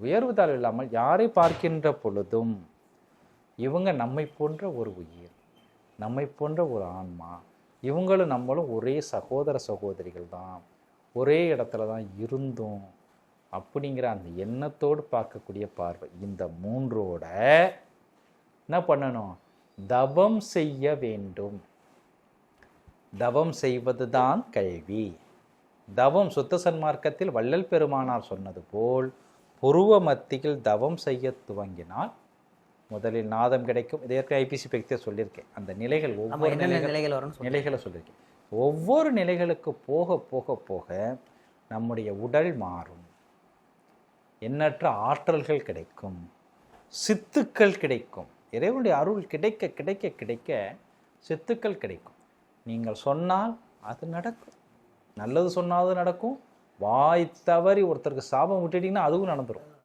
உயர்வு தாழ்வு இல்லாமல் யாரை பார்க்கின்ற பொழுதும் இவங்க நம்மை போன்ற ஒரு உயிர், நம்மை போன்ற ஒரு ஆன்மா, இவங்களும் நம்மளும் ஒரே சகோதர சகோதரிகள் தான், ஒரே இடத்துல தான் இருந்தோம் அப்படிங்கிற அந்த எண்ணத்தோடு பார்க்கக்கூடிய பார்வை. இந்த மூன்றோட என்ன பண்ணணும்? தவம் செய்ய வேண்டும். தவம் செய்வது தான் கல்வி. தவம் சுத்த சன்மார்க்கத்தில் வள்ளல் பெருமானார் சொன்னது போல் புருவ மத்தியில் தவம் செய்ய துவங்கினால் முதலில் நாதம் கிடைக்கும். இதற்கு ஐபிசி பக்தியை சொல்லியிருக்கேன். அந்த நிலைகள் ஒவ்வொரு நிலைகளை சொல்லியிருக்கேன். ஒவ்வொரு நிலைகளுக்கு போக போக போக நம்முடைய உடல் மாறும், எண்ணற்ற ஆற்றல்கள் கிடைக்கும், சித்துக்கள் கிடைக்கும். இறைவனுடைய அருள் கிடைக்க கிடைக்க கிடைக்க சித்துக்கள் கிடைக்கும். நீங்கள் சொன்னால் அது நடக்கும். நல்லது சொன்னாலும் நடக்கும். வாய் தவறி ஒருத்தருக்கு சாபம் விட்டுட்டீங்கன்னா அதுவும் நடந்துடும்.